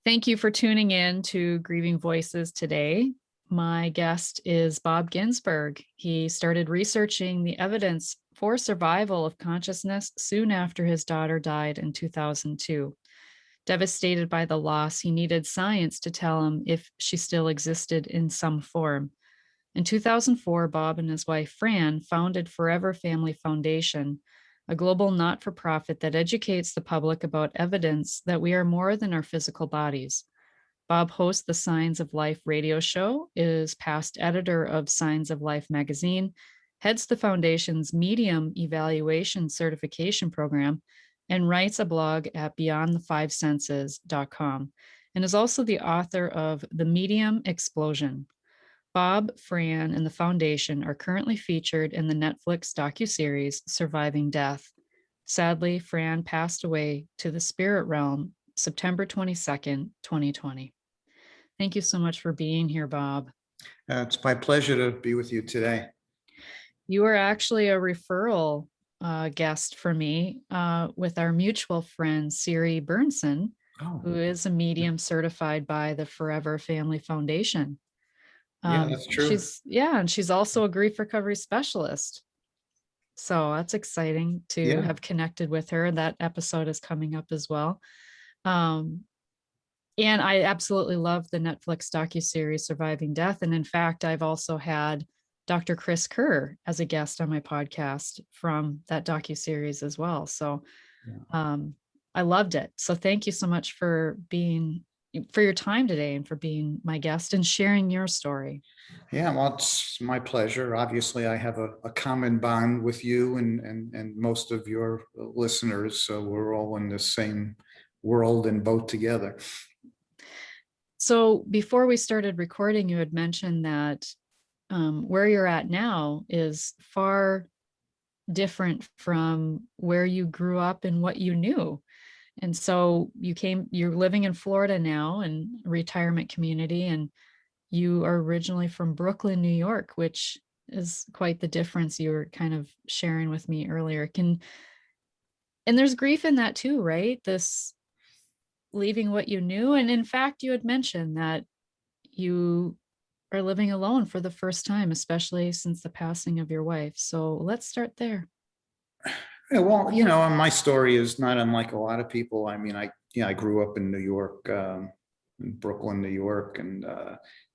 Thank you for tuning in to Grieving Voices today. My guest is Bob Ginsberg. He started researching the evidence for survival of consciousness soon after his daughter died in 2002. Devastated by the loss, he needed science to tell him if she still existed in some form. In 2004, Bob and his wife Phran founded Forever Family Foundation, a global not-for-profit that educates the public about evidence that we are more than our physical bodies. Bob hosts the Signs of Life radio show, is past editor of Signs of Life magazine, heads the foundation's medium evaluation certification program, and writes a blog at beyondthefivesenses.com, and is also the author of The Medium Explosion. Bob, Phran, and the foundation are currently featured in the Netflix docuseries Surviving Death. Sadly, Phran passed away to the spirit realm September 22nd, 2020. Thank you so much for being here, Bob. It's my pleasure to be with you today. You are actually a referral guest for me with our mutual friend, Siri Burnson, who is a medium certified by the Forever Family Foundation. Yeah, that's true. And she's also a grief recovery specialist. So that's exciting to have connected with her. That episode is coming up as well. And I absolutely love the Netflix docuseries Surviving Death. And in fact, I've also had Dr. Chris Kerr as a guest on my podcast from that docuseries as well. So I loved it. So thank you so much for your time today and for being my guest and sharing your story. Yeah, well, it's my pleasure. Obviously, I have a common bond with you and most of your listeners. So we're all in the same world and boat together. So before we started recording, you had mentioned that where you're at now is far different from where you grew up and what you knew. And so you're living in Florida now in a retirement community, and you are originally from Brooklyn, New York, which is quite the difference you were kind of sharing with me earlier. And there's grief in that too, right? This leaving what you knew. And in fact, you had mentioned that you are living alone for the first time, especially since the passing of your wife. So let's start there. Yeah, well, my story is not unlike a lot of people. I mean, I grew up in New York, in Brooklyn, New York. And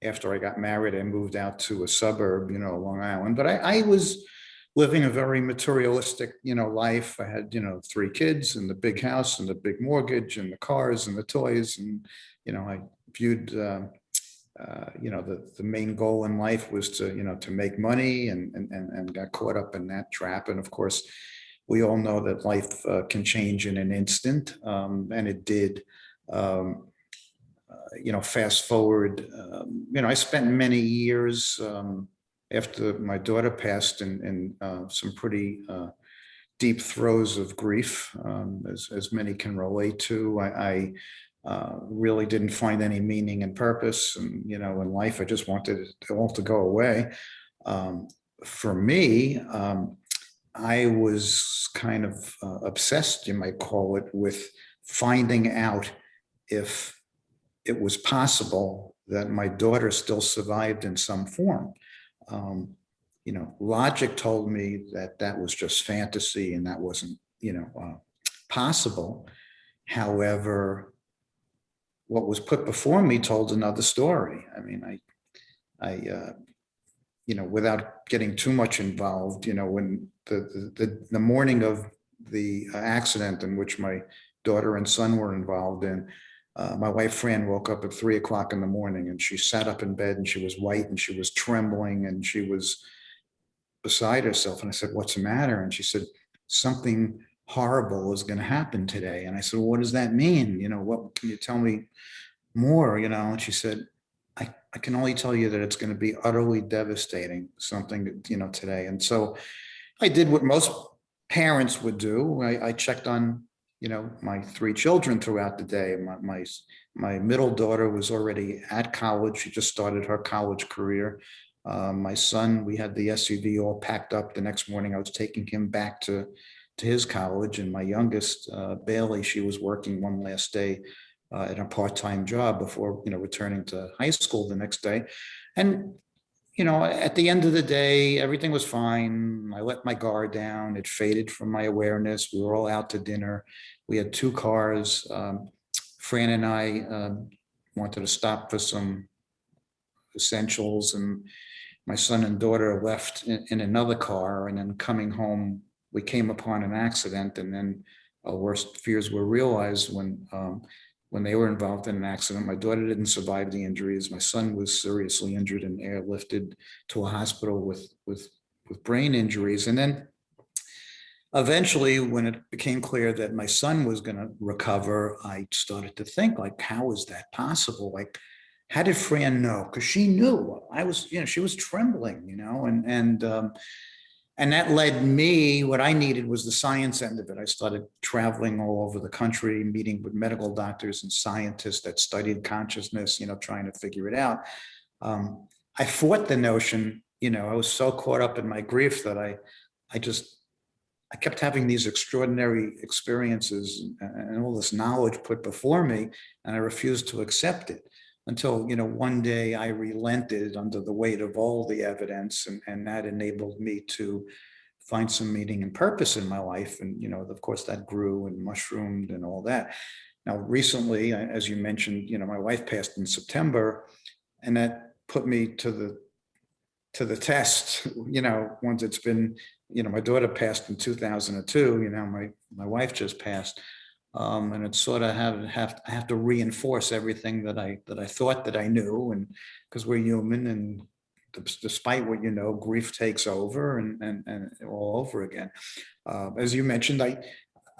after I got married, I moved out to a suburb, Long Island. But I was living a very materialistic, life. I had, 3 kids and the big house and the big mortgage and the cars and the toys. And, I viewed, the main goal in life was to make money and got caught up in that trap. And of course, we all know that life can change in an instant. And it did. Fast forward, I spent many years after my daughter passed in some pretty deep throes of grief, as many can relate to. I really didn't find any meaning and purpose, and in life, I just wanted it all to go away. For me, I was kind of obsessed, you might call it, with finding out if it was possible that my daughter still survived in some form. Logic told me that that was just fantasy and that wasn't, possible. However, what was put before me told another story. I mean, without getting too much involved, when the morning of the accident in which my daughter and son were involved in, my wife Phran woke up at 3 o'clock in the morning, and she sat up in bed and she was white and she was trembling and she was beside herself. And I said, "What's the matter?" And she said, "Something horrible is going to happen today." And I said, "Well, what does that mean? What can you tell me more?" And she said, I can only tell you that it's going to be utterly devastating, something, today. And so I did what most parents would do. I checked on, my 3 children throughout the day. My middle daughter was already at college. She just started her college career. My son, we had the SUV all packed up. The next morning, I was taking him back to his college. And my youngest, Bailey, she was working one last day in a part-time job before, returning to high school the next day. And, at the end of the day, everything was fine. I let my guard down. It faded from my awareness. We were all out to dinner. We had two cars. Fran and I wanted to stop for some essentials, and my son and daughter left in another car. And then coming home, we came upon an accident, and then our worst fears were realized when they were involved in an accident. My daughter didn't survive the injuries. My son was seriously injured and airlifted to a hospital with brain injuries. And then eventually, when it became clear that my son was going to recover, I started to think, like, how is that possible? Like, how did Fran know? Because she knew I was, she was trembling, and that led me. What I needed was the science end of it. I started traveling all over the country, meeting with medical doctors and scientists that studied consciousness, trying to figure it out. I fought the notion. I was so caught up in my grief that I kept having these extraordinary experiences and all this knowledge put before me, and I refused to accept it until, one day I relented under the weight of all the evidence, and that enabled me to find some meaning and purpose in my life. And, of course, that grew and mushroomed and all that. Now, recently, as you mentioned, my wife passed in September, and that put me to the test, once it's been, my daughter passed in 2002, my wife just passed. And it's sort of have to reinforce everything that I thought that I knew, and because we're human, and despite what grief takes over and all over again. As you mentioned,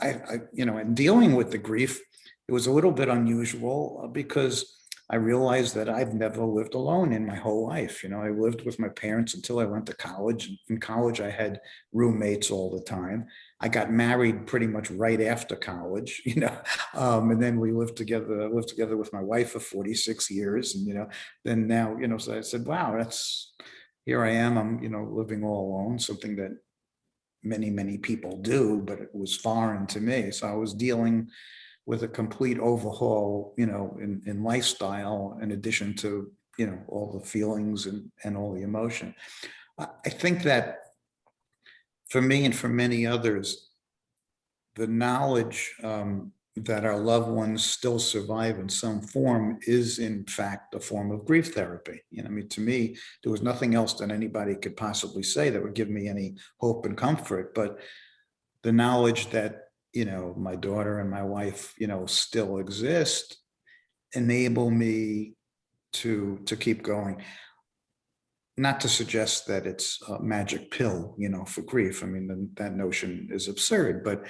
in dealing with the grief, it was a little bit unusual because I realized that I've never lived alone in my whole life. I lived with my parents until I went to college. In college, I had roommates all the time. I got married pretty much right after college, and then we lived together. I lived together with my wife for 46 years, and then now, so I said, wow, here I am. I'm living all alone, something that many people do, but it was foreign to me. So I was dealing with a complete overhaul, in lifestyle, in addition to, all the feelings and all the emotion. I think that for me and for many others, the knowledge that our loved ones still survive in some form is, in fact, a form of grief therapy. To me, there was nothing else that anybody could possibly say that would give me any hope and comfort. But the knowledge that, my daughter and my wife, still exist, enable me to keep going. Not to suggest that it's a magic pill, for grief. I mean, that notion is absurd, but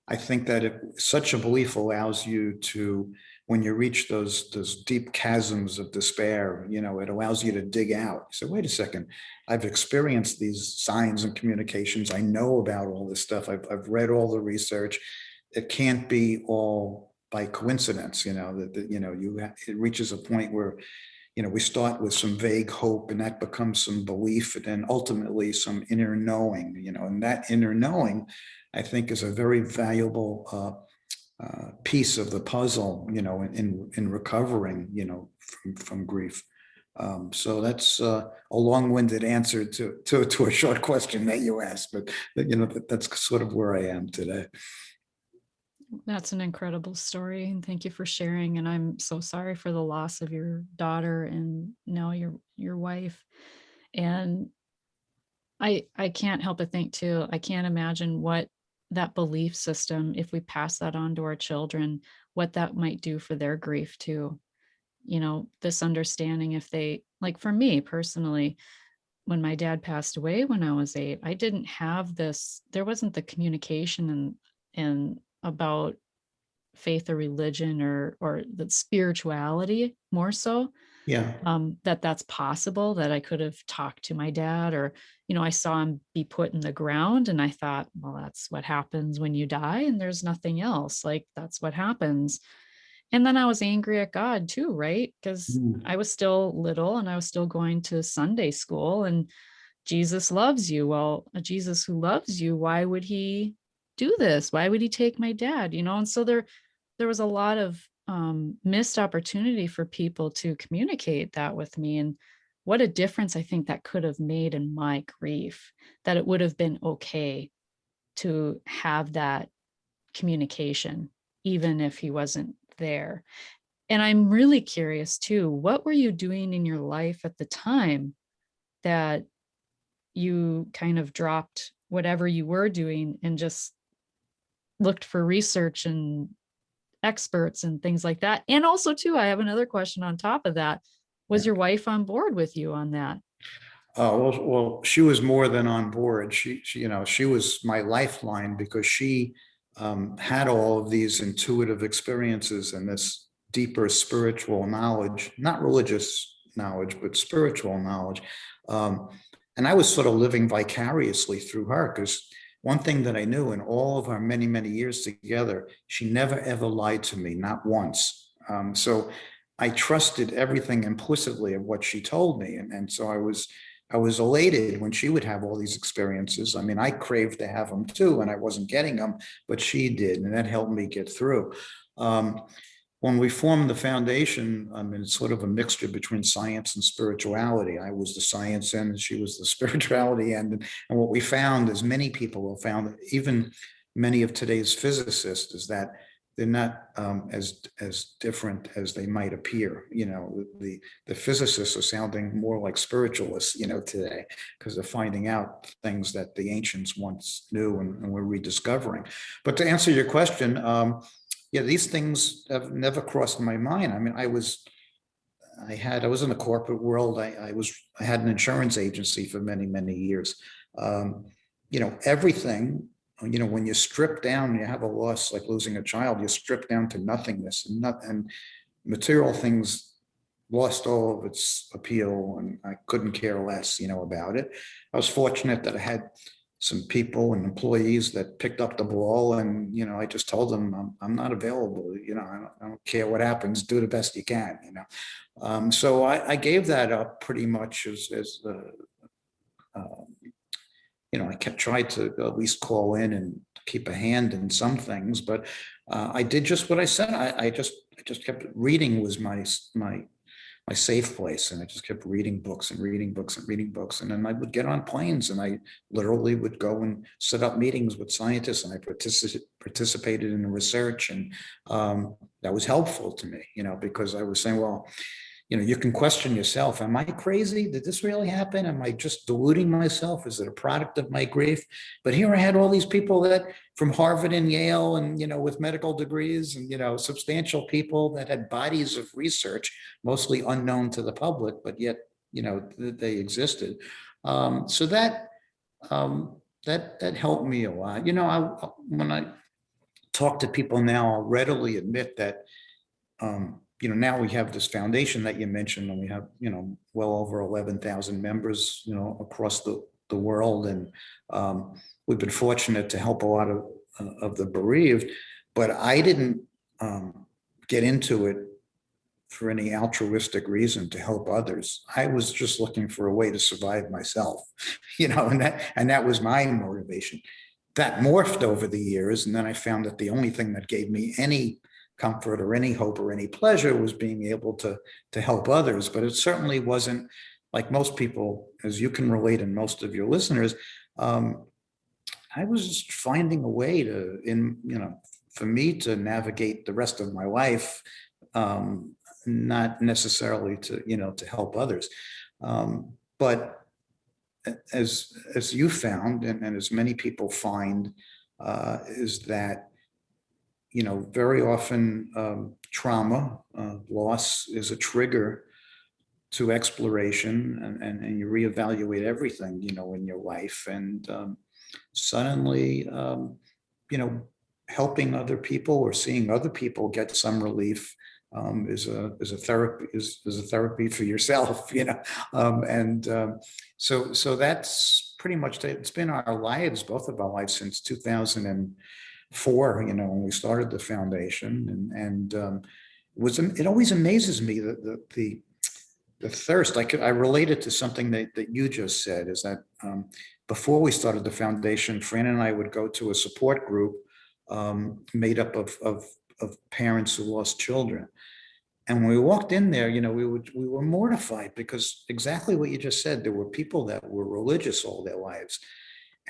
I think that such a belief allows you to, when you reach those deep chasms of despair, it allows you to dig out. So wait a second, I've experienced these signs and communications. I know about all this stuff. I've read all the research. It can't be all by coincidence. It reaches a point where, we start with some vague hope, and that becomes some belief, and then ultimately some inner knowing, and that inner knowing, I think, is a very valuable piece of the puzzle, in recovering, from grief. So that's a long-winded answer to a short question that you asked, but that's sort of where I am today. That's an incredible story, and thank you for sharing. And I'm so sorry for the loss of your daughter and now your wife. And I can't help but think too, I can't imagine what that belief system, if we pass that on to our children, what that might do for their grief too. This understanding, if they, like, for me personally, when my dad passed away when I was 8, I didn't have this, there wasn't the communication and about faith or religion or the spirituality more so, Yeah. that's possible, that I could have talked to my dad, or I saw him be put in the ground and I thought, well, that's what happens when you die and there's nothing else, like that's what happens. And then I was angry at God too, right? Because Mm. I was still little and I was still going to Sunday school, and Jesus loves you. Well, a Jesus who loves you, why would he do this? Why would he take my dad? And so there was a lot of missed opportunity for people to communicate that with me. And what a difference I think that could have made in my grief, that it would have been okay to have that communication, even if he wasn't there. And I'm really curious too, what were you doing in your life at the time that you kind of dropped whatever you were doing and just looked for research and experts and things like that? And also, too, I have another question on top of that. Was Yeah. your wife on board with you on that? Well, she was more than on board. She was my lifeline because she had all of these intuitive experiences and this deeper spiritual knowledge, not religious knowledge, but spiritual knowledge. Um, and I was sort of living vicariously through her because one thing that I knew in all of our many, many years together, she never ever lied to me, not once. So I trusted everything implicitly of what she told me. And so I was elated when she would have all these experiences. I mean, I craved to have them too, and I wasn't getting them, but she did, and that helped me get through. Um, when we formed the foundation, I mean, it's sort of a mixture between science and spirituality. I was the science end, and she was the spirituality end. And what we found, as many people have found, even many of today's physicists, is that they're not as different as they might appear. The physicists are sounding more like spiritualists, today, because they're finding out things that the ancients once knew and we're rediscovering. But to answer your question, yeah, these things have never crossed my mind. I mean, I was in the corporate world. I had an insurance agency for many, many years. Um, everything, when you strip down, you have a loss like losing a child, you strip down to nothingness, and material things lost all of its appeal, and I couldn't care less, about it. I was fortunate that I had some people and employees that picked up the ball, and I just told them I'm not available. I don't care what happens. Do the best you can. So I gave that up pretty much I kept trying to at least call in and keep a hand in some things, but I did just what I said. I just kept reading was my safe place, and I just kept reading books and reading books and reading books. And then I would get on planes and I literally would go and set up meetings with scientists, and I participated in the research, and that was helpful to me, because I was saying, well, you can question yourself. Am I crazy? Did this really happen? Am I just deluding myself? Is it a product of my grief? But here I had all these people that from Harvard and Yale and, with medical degrees and, substantial people that had bodies of research, mostly unknown to the public, but yet, they existed. So that helped me a lot. When I talk to people now, I'll readily admit that, now we have this foundation that you mentioned, and we have, well over 11,000 members, across the world. And we've been fortunate to help a lot of the bereaved, but I didn't get into it for any altruistic reason to help others. I was just looking for a way to survive myself, and that was my motivation. That morphed over the years. And then I found that the only thing that gave me any comfort or any hope or any pleasure was being able to help others. But it certainly wasn't, like most people, as you can relate, and most of your listeners, I was just finding a way for me to navigate the rest of my life, not necessarily to help others. But as you found, and as many people find, is that very often trauma, loss is a trigger to exploration, and you reevaluate everything, in your life. And suddenly, helping other people or seeing other people get some relief is a therapy for yourself, so that's pretty much it. It's been our lives, both of our lives, since 2004, when we started the foundation. And it always amazes me that the thirst. I relate it to something that you just said, is that before we started the foundation, Phran and I would go to a support group made up of of parents who lost children. And when we walked in there, we were mortified because exactly what you just said, there were people that were religious all their lives.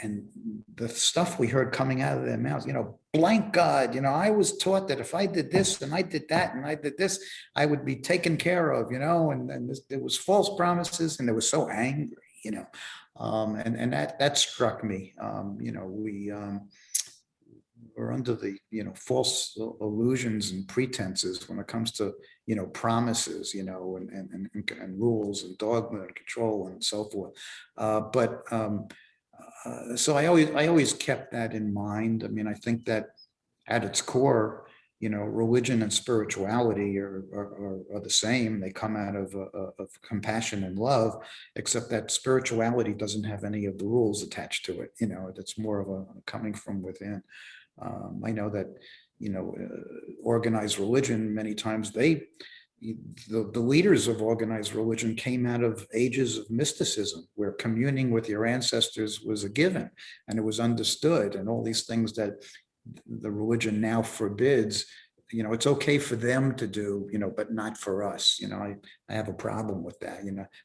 And the stuff we heard coming out of their mouths, blank God, I was taught that if I did this and I did that and I did this, I would be taken care of, and there was false promises and they were so angry, and that struck me. We're under the, false illusions and pretenses when it comes to, promises, and rules and dogma and control and so forth. So I always kept that in mind. I mean, I think that at its core, religion and spirituality are the same. They come out of compassion and love, except that spirituality doesn't have any of the rules attached to it. It's more of a coming from within. I know that, organized religion, many times the leaders of organized religion came out of ages of mysticism, where communing with your ancestors was a given and it was understood, and all these things that the religion now forbids, it's okay for them to do, but not for us. I have a problem with that.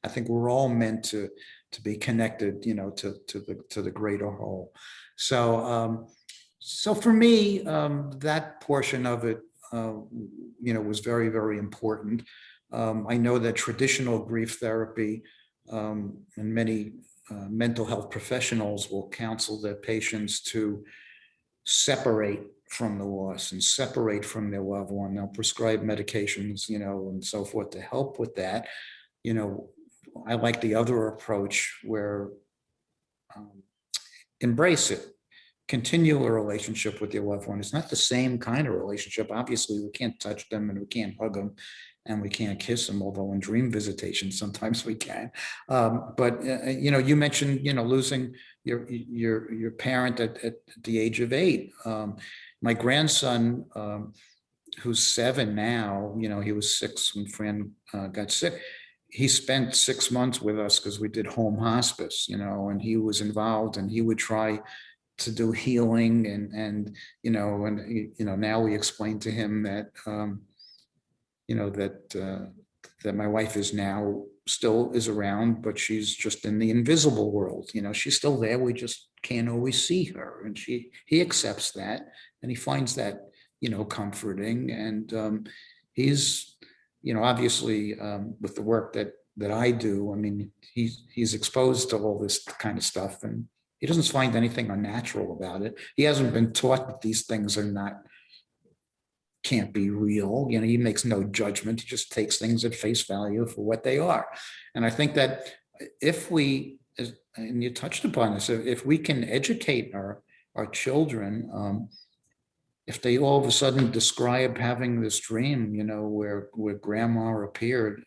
I think we're all meant to be connected, to the greater whole. So for me, that portion of it, was very, very important. I know that traditional grief therapy, and many mental health professionals will counsel their patients to separate from the loss and separate from their loved one. They'll prescribe medications, and so forth to help with that. I like the other approach where embrace it. Continue a relationship with your loved one. It's not the same kind of relationship. Obviously, we can't touch them and we can't hug them and we can't kiss them, although in dream visitations, sometimes we can. But you mentioned, losing your parent at the age of 8. My grandson, who's 7 now, he was 6 when Phran got sick. He spent 6 months with us because we did home hospice, and he was involved, and he would try to do healing, and now we explain to him that that my wife is now still is around, but she's just in the invisible world. She's still there, we just can't always see her, and he accepts that, and he finds that comforting. And he's obviously, with the work that I do, I mean, he's exposed to all this kind of stuff, and he doesn't find anything unnatural about it. He hasn't been taught that these things can't be real. He makes no judgment. He just takes things at face value for what they are. And I think that if we, and you touched upon this, if we can educate our children, if they all of a sudden describe having this dream, where grandma appeared,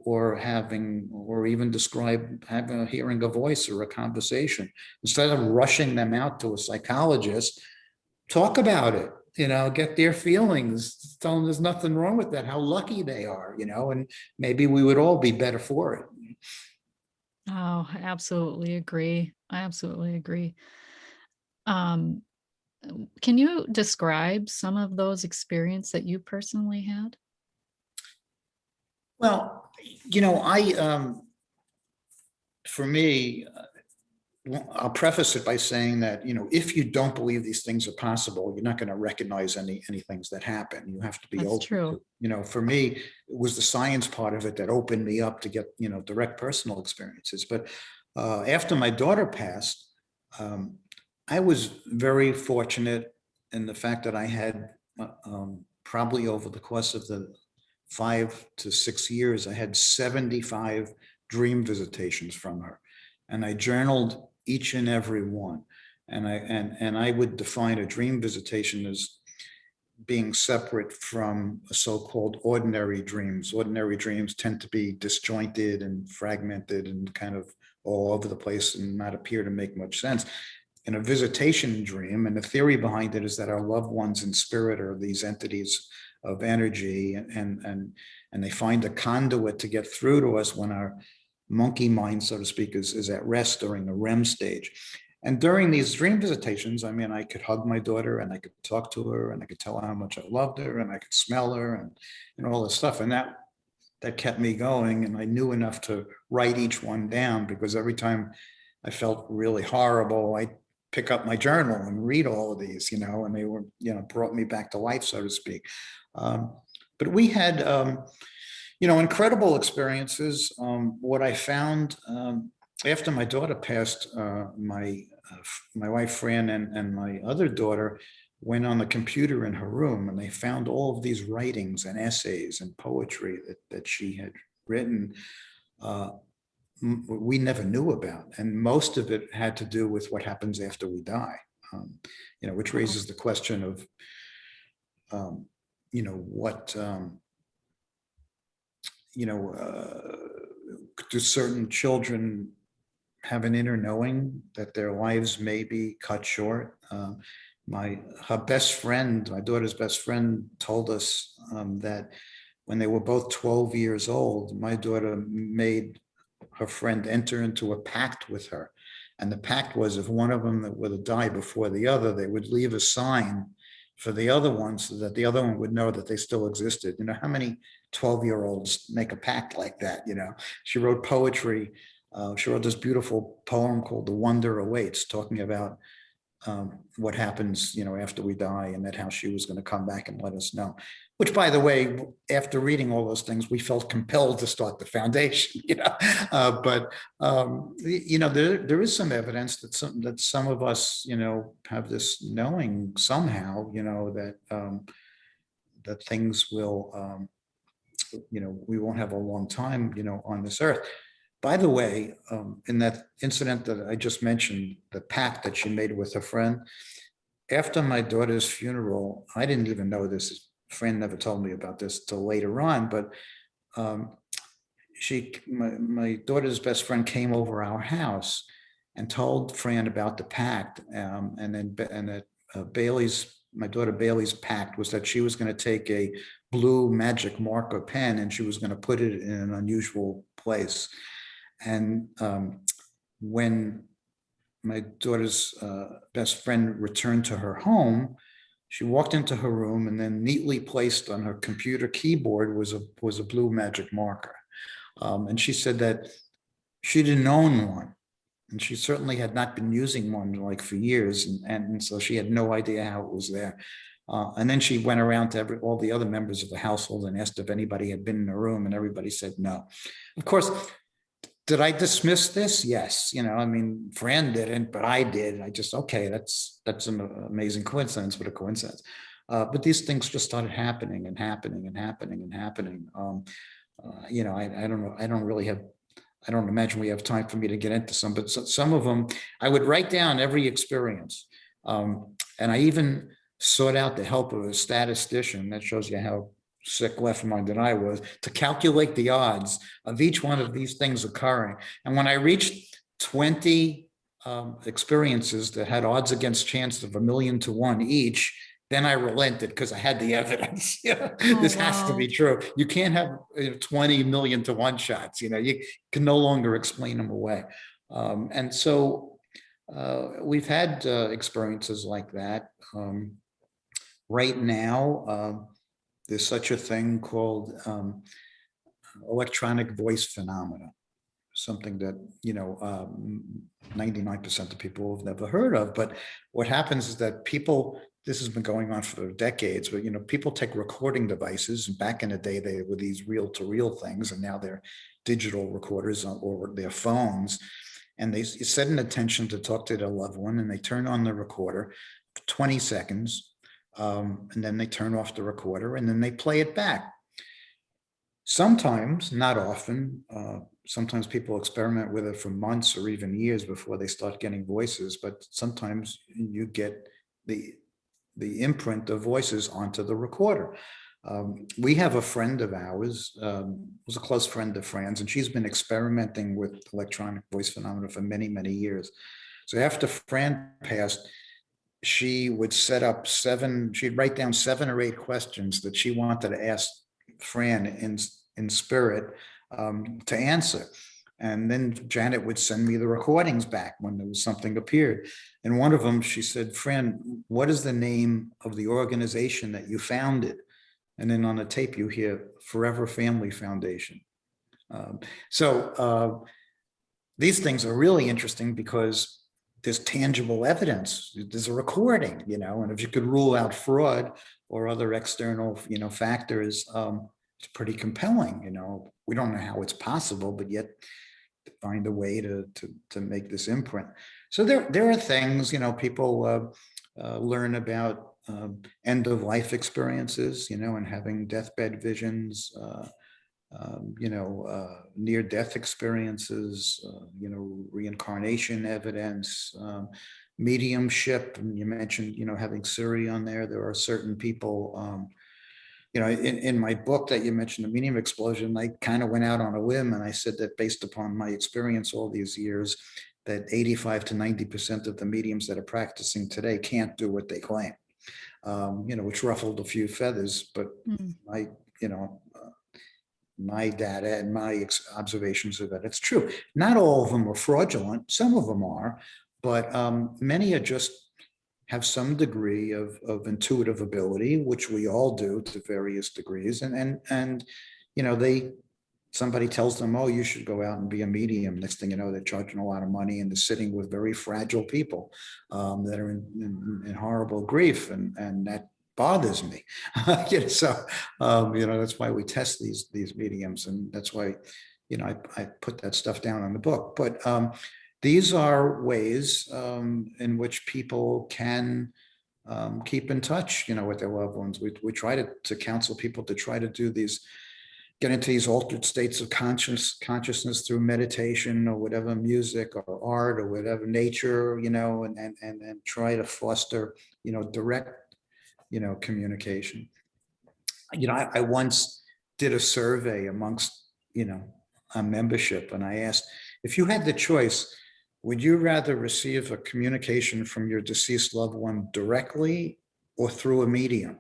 or even describe hearing a voice or a conversation, instead of rushing them out to a psychologist, talk about it, get their feelings, tell them there's nothing wrong with that, how lucky they are, and maybe we would all be better for it. Oh, I absolutely agree. I absolutely agree. Can you describe some of those experiences that you personally had? Well, for me, I'll preface it by saying that, if you don't believe these things are possible, you're not going to recognize any things that happen. You have to be That's open true. to, for me, it was the science part of it that opened me up to get, direct personal experiences. But after my daughter passed, I was very fortunate in the fact that I had probably over the course of the 5 to 6 years, I had 75 dream visitations from her, and I journaled each and every one. And I would define a dream visitation as being separate from so-called ordinary dreams. Ordinary dreams tend to be disjointed and fragmented and kind of all over the place and not appear to make much sense. In a visitation dream, and the theory behind it is that our loved ones in spirit are these entities of energy, and they find a conduit to get through to us when our monkey mind, so to speak, is at rest during the REM stage. And during these dream visitations, I mean, I could hug my daughter and I could talk to her and I could tell her how much I loved her and I could smell her and all this stuff. And that kept me going. And I knew enough to write each one down, because every time I felt really horrible, I pick up my journal and read all of these, and they were, brought me back to life, so to speak. But we had, incredible experiences. What I found after my daughter passed, my wife Fran and my other daughter went on the computer in her room, and they found all of these writings and essays and poetry that she had written. We never knew about, and most of it had to do with what happens after we die. Which raises the question of, what, do certain children have an inner knowing that their lives may be cut short? Her best friend, my daughter's best friend, told us that when they were both 12 years old, my daughter made her friend enter into a pact with her. And the pact was, if one of them that were to die before the other, they would leave a sign for the other one so that the other one would know that they still existed. How many 12-year-olds make a pact like that? She wrote poetry. She wrote this beautiful poem called The Wonder Awaits, talking about what happens, after we die, and that how she was going to come back and let us know. Which, by the way, after reading all those things, we felt compelled to start the foundation. But there is some evidence that some of us, have this knowing somehow, that things will, we won't have a long time, on this earth. By the way, in that incident that I just mentioned, the pact that she made with her friend, after my daughter's funeral, I didn't even know this. Friend never told me about this till later on, but my daughter's best friend came over our house and told Fran about the pact, and that my daughter Bailey's pact was that she was going to take a blue magic marker pen and she was going to put it in an unusual place. And when my daughter's best friend returned to her home, she walked into her room, and then neatly placed on her computer keyboard was a blue magic marker. And she said that she didn't own one, and she certainly had not been using one like for years, and so she had no idea how it was there. And then she went around to all the other members of the household and asked if anybody had been in the room, and everybody said no. Of course, did I dismiss this? Yes. Fran didn't, but I did. I just, okay, that's an amazing coincidence, but a coincidence. But these things just started happening and happening and happening and happening. I don't know. I don't imagine we have time for me to get into some, but some of them, I would write down every experience. And I even sought out the help of a statistician. That shows you how sick left-minded I was, to calculate the odds of each one of these things occurring. And when I reached 20 experiences that had odds against chance of 1,000,000 to 1 each, then I relented because I had the evidence. This has to be true. You can't have 20 million to 1 shots. You can no longer explain them away. And so we've had experiences like that. Right now, there's such a thing called electronic voice phenomena, something that 99% of people have never heard of. But what happens is that people, this has been going on for decades, but people take recording devices, and back in the day they were these reel-to-reel things, and now they're digital recorders or their phones, and they set an intention to talk to their loved one, and they turn on the recorder for 20 seconds. And then they turn off the recorder, and then they play it back. Sometimes, not often, sometimes people experiment with it for months or even years before they start getting voices, but sometimes you get the imprint of voices onto the recorder. We have a friend of ours, who's a close friend of Fran's, and she's been experimenting with electronic voice phenomena for many, many years. So after Fran passed, she would she'd write down 7 or 8 questions that she wanted to ask Fran in spirit to answer. And then Janet would send me the recordings back when there was something appeared. And one of them, she said, "Phran, what is the name of the organization that you founded?" And then on the tape, you hear Forever Family Foundation. So these things are really interesting because there's tangible evidence. There's a recording, and if you could rule out fraud or other external, factors, it's pretty compelling. We don't know how it's possible, but yet find a way to make this imprint. So there are things, people learn about end of life experiences, and having deathbed visions, near death experiences, reincarnation evidence, mediumship. And you mentioned, having Siri on there. There are certain people, in my book that you mentioned, the medium explosion, I kind of went out on a whim and I said that based upon my experience all these years, that 85 to 90% of the mediums that are practicing today can't do what they claim, which ruffled a few feathers, but I, my data and my observations of that, it's true. Not all of them are fraudulent. Some of them are, but many are just have some degree of intuitive ability, which we all do to various degrees. And somebody tells them, "Oh, you should go out and be a medium." Next thing you know, they're charging a lot of money and they're sitting with very fragile people that are in horrible grief, and that bothers me. So that's why we test these mediums, and that's why I put that stuff down on the book. But these are ways in which people can keep in touch, with their loved ones. We try to counsel people to try to do these, get into these altered states of consciousness through meditation or whatever, music or art or whatever, nature, and try to foster, direct, communication. I once did a survey amongst, a membership, and I asked, if you had the choice, would you rather receive a communication from your deceased loved one directly or through a medium?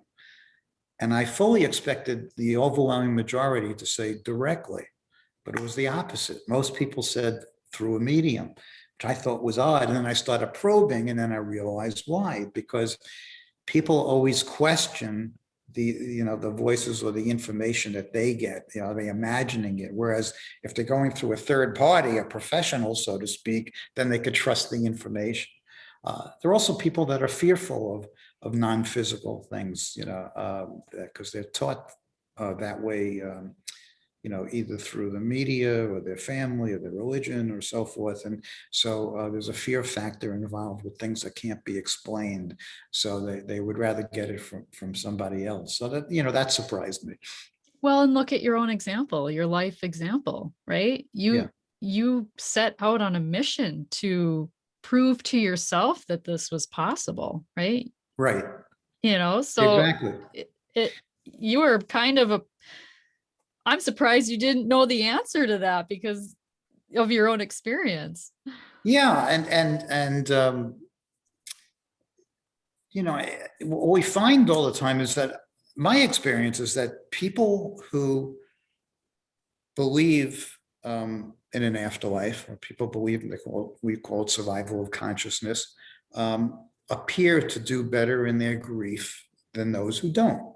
And I fully expected the overwhelming majority to say directly, but it was the opposite. Most people said through a medium, which I thought was odd. And then I started probing, and then I realized why, because people always question the voices or the information that they get. They're imagining it. Whereas if they're going through a third party, a professional, so to speak, then they could trust the information. There are also people that are fearful of non-physical things, because they're taught that way, either through the media or their family or their religion or so forth. And so there's a fear factor involved with things that can't be explained. So they would rather get it from somebody else. So that surprised me. Well, and look at your own example, your life example, right? You set out on a mission to prove to yourself that this was possible, right? Right. So exactly. You were kind of I'm surprised you didn't know the answer to that because of your own experience. Yeah. And what we find all the time is that my experience is that people who believe in an afterlife, or people believe in we call it survival of consciousness, appear to do better in their grief than those who don't.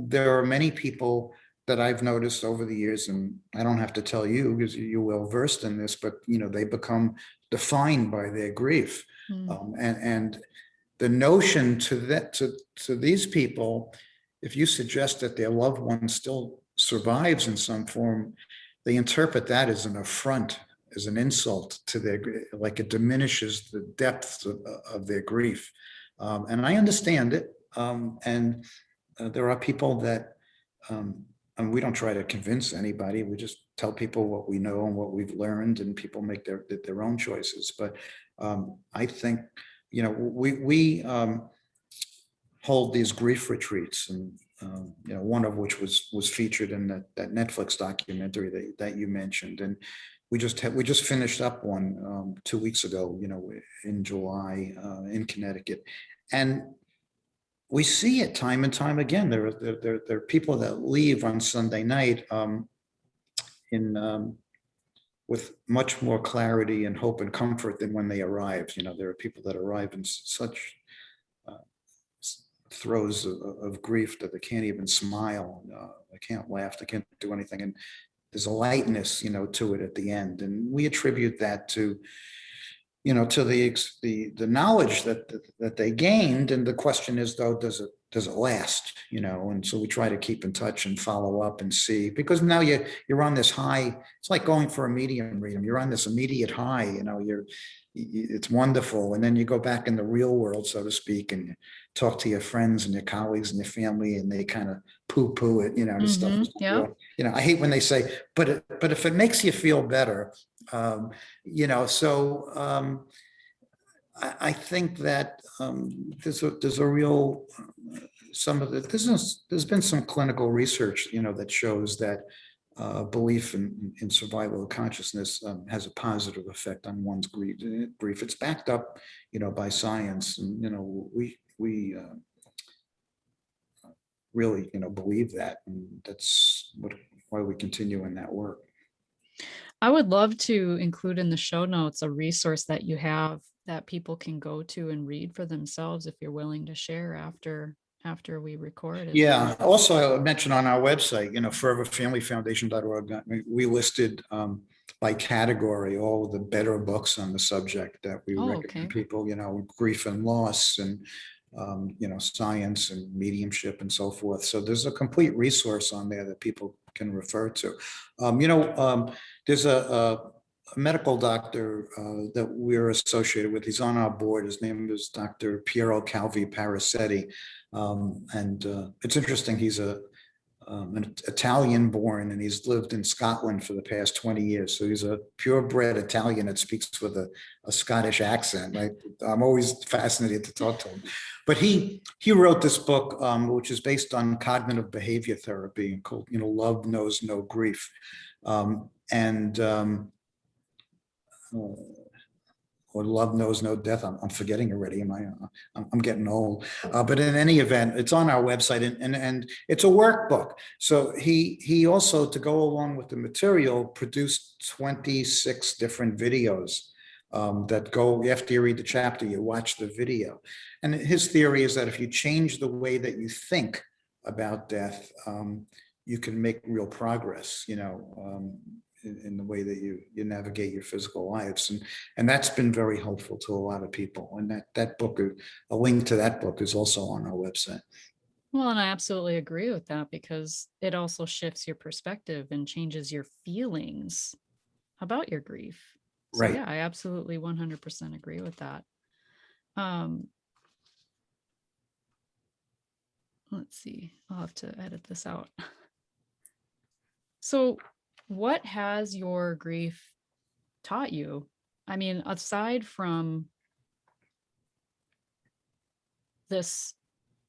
There are many people that I've noticed over the years, and I don't have to tell you because you're well versed in this, but they become defined by their grief. And the notion to these people, if you suggest that their loved one still survives in some form, they interpret that as an affront, as an insult to their, like it diminishes the depth of their grief. And I understand it. And there are people that, and we don't try to convince anybody. We just tell people what we know and what we've learned, and people make their own choices. But I think, we hold these grief retreats, and one of which was featured in that Netflix documentary that you mentioned, and we just finished up one 2 weeks ago, in July in Connecticut, and we see it time and time again. There are people that leave on Sunday night in with much more clarity and hope and comfort than when they arrive. There are people that arrive in such throes of grief that they can't even smile. They can't laugh. They can't do anything. And there's a lightness, to it at the end. And we attribute that to, to the knowledge that they gained. And the question is, though, does it last? And so we try to keep in touch and follow up and see, because now you're on this high. It's like going for a medium reading. You're on this immediate high. It's wonderful, and then you go back in the real world, so to speak, and you talk to your friends and your colleagues and your family, and they kind of poo-poo it. The stuff. Yeah. I hate when they say, but if it makes you feel better, so. I think that there's a real there's been some clinical research that shows that belief in survival of consciousness has a positive effect on one's grief. It's backed up by science, and we really believe that, and that's why we continue in that work. I would love to include in the show notes a resource that you have that people can go to and read for themselves, if you're willing to share after we record. Yeah. Also, I mentioned on our website, foreverfamilyfoundation.org, we listed by category all of the better books on the subject that we recommend people, grief and loss, and science and mediumship and so forth. So there's a complete resource on there that people can refer to. There's a medical doctor that we're associated with. He's on our board. His name is Dr. Piero Calvi Parasetti. And it's interesting. He's an Italian born, and he's lived in Scotland for the past 20 years. So he's a purebred Italian that speaks with a Scottish accent. I'm always fascinated to talk to him. But he wrote this book, which is based on cognitive behavior therapy, called, Love Knows No Grief. Or Love Knows No Death. I'm forgetting already. I'm getting old. But in any event, it's on our website, and it's a workbook. So he also, to go along with the material, produced 26 different videos that go after you read the chapter, you watch the video. And his theory is that if you change the way that you think about death, you can make real progress, in the way that you navigate your physical lives. And that's been very helpful to a lot of people. And that book, a link to that book, is also on our website. Well, and I absolutely agree with that, because it also shifts your perspective and changes your feelings about your grief. So, right. Yeah, I absolutely 100% agree with that. Let's see, I'll have to edit this out. So what has your grief taught you? I mean, aside from this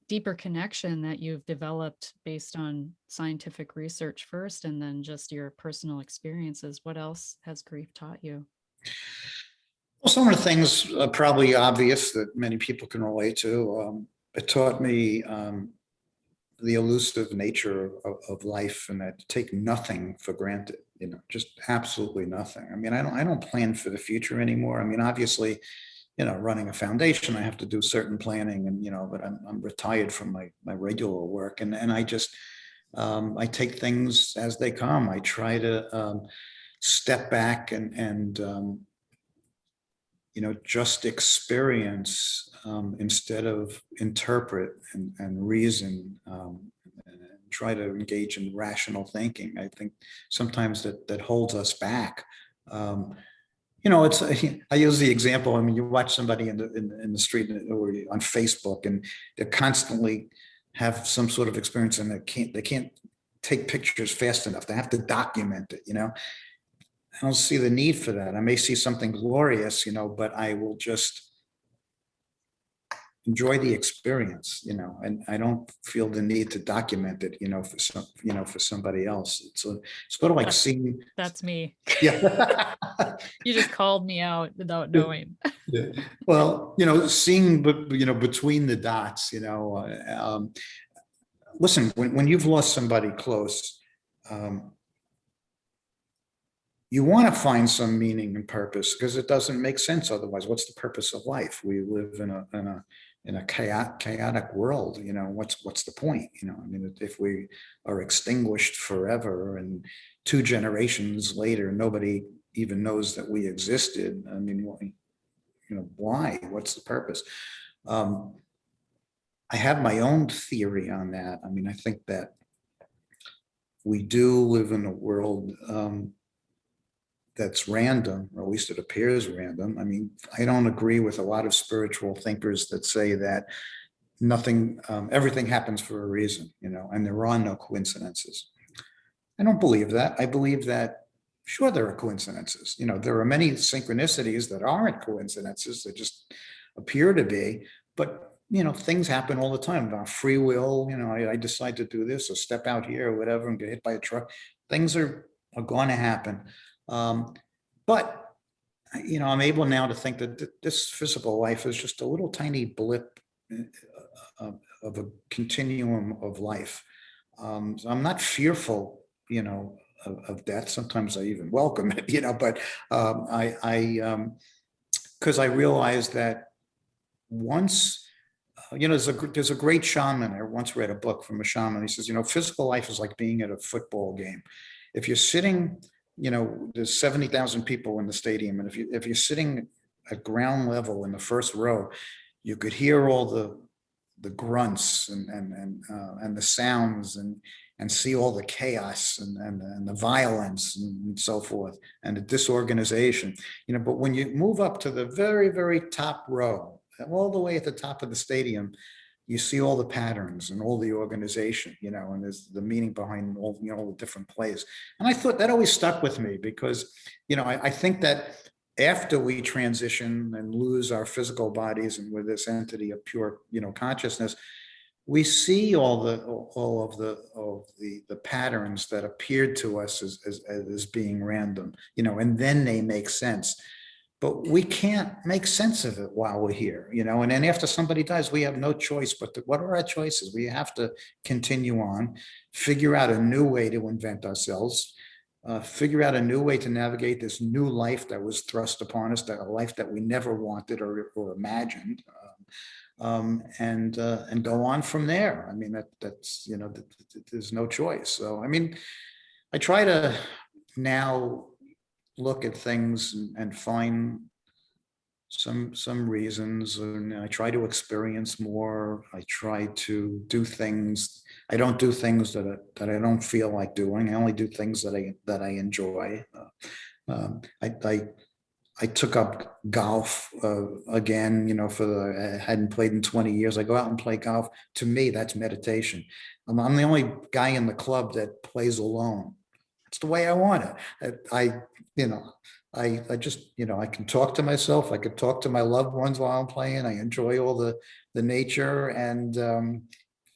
deeper connection that you've developed based on scientific research first, and then just your personal experiences, what else has grief taught you? Well, some of the things are probably obvious that many people can relate to. It taught me the elusive nature of life, and that to take nothing for granted, just absolutely nothing. I mean, I don't plan for the future anymore. I mean, obviously, running a foundation, I have to do certain planning, and, but I'm retired from my regular work. And I just, I take things as they come. I try to step back and just experience instead of interpret and reason, and try to engage in rational thinking. I think sometimes that holds us back. It's, I use the example. I mean, you watch somebody in the street or on Facebook, and they constantly have some sort of experience, and they can't take pictures fast enough. They have to document it, I don't see the need for that. I may see something glorious, but I will just enjoy the experience, and I don't feel the need to document it, for somebody else. It's sort of like seeing. That's me. Yeah. You just called me out without knowing. Yeah. Well, seeing, between the dots, listen, when you've lost somebody close, you want to find some meaning and purpose because it doesn't make sense otherwise. What's the purpose of life? We live in a chaotic world. What's the point? I mean, if we are extinguished forever and 2 generations later, nobody even knows that we existed. I mean, why? What's the purpose? Um, I have my own theory on that. I mean, I think that we do live in a world that's random, or at least it appears random. I mean, I don't agree with a lot of spiritual thinkers that say that everything happens for a reason, and there are no coincidences. I don't believe that. I believe that, sure, there are coincidences. There are many synchronicities that aren't coincidences, that just appear to be, but things happen all the time. About free will, I decide to do this or step out here or whatever and get hit by a truck. Things are going to happen. But I'm able now to think that this physical life is just a little tiny blip of a continuum of life. So I'm not fearful, of death. Sometimes I even welcome it, but because I realized that once, there's a great shaman. I once read a book from a shaman. He says, physical life is like being at a football game. If you're sitting, there's 70,000 people in the stadium, and if you're sitting at ground level in the first row, you could hear all the grunts and the sounds and see all the chaos and the violence and so forth and the disorganization. But when you move up to the very, very top row, all the way at the top of the stadium, you see all the patterns and all the organization, and there's the meaning behind all, all the different plays. And I thought that always stuck with me because, I think that after we transition and lose our physical bodies and with this entity of pure, consciousness, we see all of the patterns that appeared to us as being random, and then they make sense. But we can't make sense of it while we're here, and then after somebody dies, we have no choice but what are our choices? We have to continue on, figure out a new way to invent ourselves, figure out a new way to navigate this new life that was thrust upon us, that a life that we never wanted or imagined, and go on from there. I mean, that's there's no choice. So I mean, I try to now look at things and find some reasons, and I try to experience more. I try to do things. I don't do things that I don't feel like doing. I only do things that I enjoy. I took up golf again, I hadn't played in 20 years. I go out and play golf. To me, that's meditation. I'm the only guy in the club that plays alone. It's the way I want it. You know, I just, I can talk to myself. I could talk to my loved ones while I'm playing. I enjoy all the nature. And